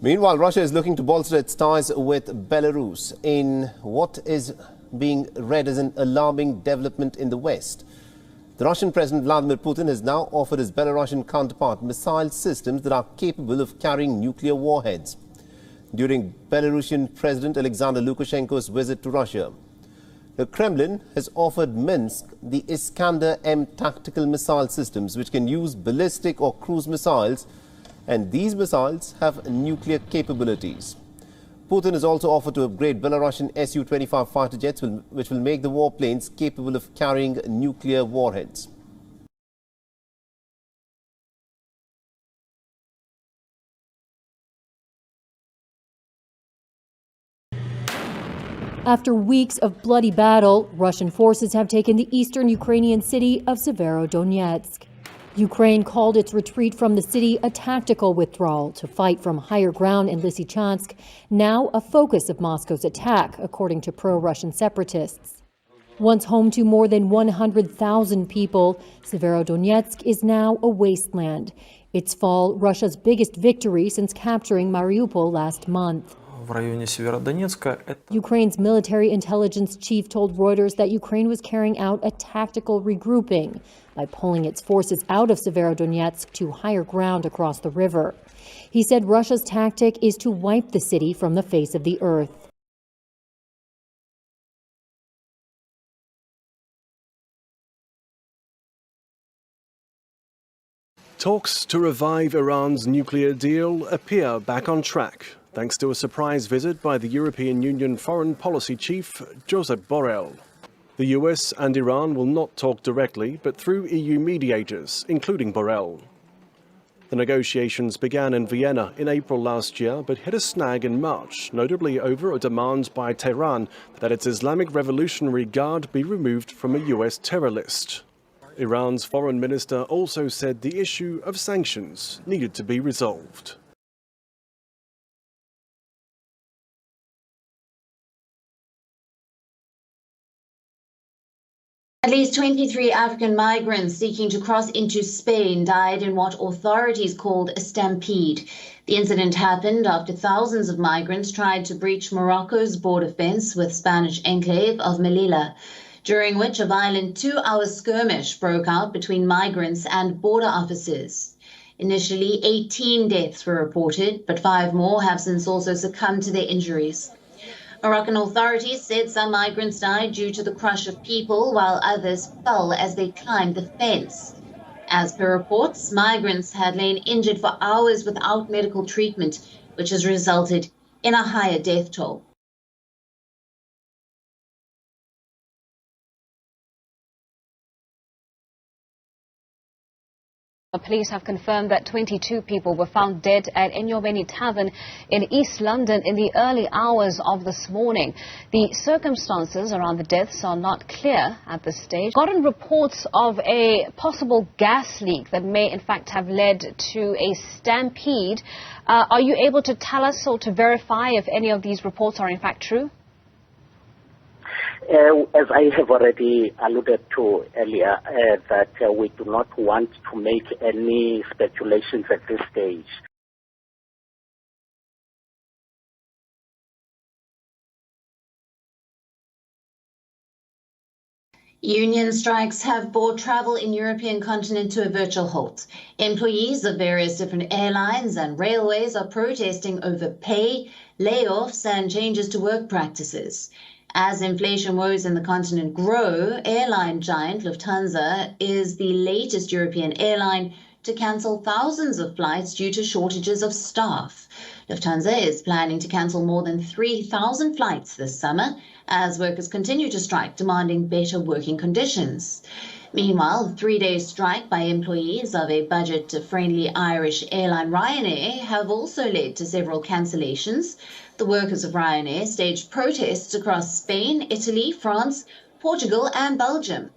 Meanwhile, Russia is looking to bolster its ties with Belarus in what is being read as an alarming development in the West. The Russian President Vladimir Putin has now offered his Belarusian counterpart missile systems that are capable of carrying nuclear warheads during Belarusian President Alexander Lukashenko's visit to Russia. The Kremlin has offered Minsk the Iskander-M tactical missile systems, which can use ballistic or cruise missiles, and these missiles have nuclear capabilities. Putin has also offered to upgrade Belarusian Su-25 fighter jets, which will make the warplanes capable of carrying nuclear warheads. After weeks of bloody battle, Russian forces have taken the eastern Ukrainian city of Sievierodonetsk. Ukraine called its retreat from the city a tactical withdrawal to fight from higher ground in Lysychansk, now a focus of Moscow's attack, according to pro-Russian separatists. Once home to more than 100,000 people, Sievierodonetsk is now a wasteland. Its fall, Russia's biggest victory since capturing Mariupol last month. Ukraine's military intelligence chief told Reuters that Ukraine was carrying out a tactical regrouping by pulling its forces out of Sievierodonetsk to higher ground across the river. He said Russia's tactic is to wipe the city from the face of the earth. Talks to revive Iran's nuclear deal appear back on track, thanks to a surprise visit by the European Union Foreign Policy Chief, Josep Borrell. The US and Iran will not talk directly, but through EU mediators, including Borrell. The negotiations began in Vienna in April last year, but hit a snag in March, notably over a demand by Tehran that its Islamic Revolutionary Guard be removed from a US terror list. Iran's foreign minister also said the issue of sanctions needed to be resolved. At least 23 African migrants seeking to cross into Spain died in what authorities called a stampede. The incident happened after thousands of migrants tried to breach Morocco's border fence with Spanish enclave of Melilla, during which a violent 2-hour skirmish broke out between migrants and border officers. Initially, 18 deaths were reported, but 5 more have since also succumbed to their injuries. Moroccan authorities said some migrants died due to the crush of people, while others fell as they climbed the fence. As per reports, migrants had lain injured for hours without medical treatment, which has resulted in a higher death toll. Police have confirmed that 22 people were found dead at Enyobeni Tavern in East London in the early hours of this morning. The circumstances around the deaths are not clear at this stage. Gotten reports of a possible gas leak that may in fact have led to a stampede. Are you able to tell us or to verify if any of these reports are in fact true? As I have already alluded to earlier, that we do not want to make any speculations at this stage. Union strikes have brought travel in European continent to a virtual halt. Employees of various different airlines and railways are protesting over pay, layoffs, and changes to work practices. As inflation woes in the continent grow, airline giant Lufthansa is the latest European airline to cancel thousands of flights due to shortages of staff. Lufthansa is planning to cancel more than 3,000 flights this summer as workers continue to strike, demanding better working conditions. Meanwhile, the 3-day strike by employees of a budget-friendly Irish airline Ryanair have also led to several cancellations. The workers of Ryanair staged protests across Spain, Italy, France, Portugal and Belgium.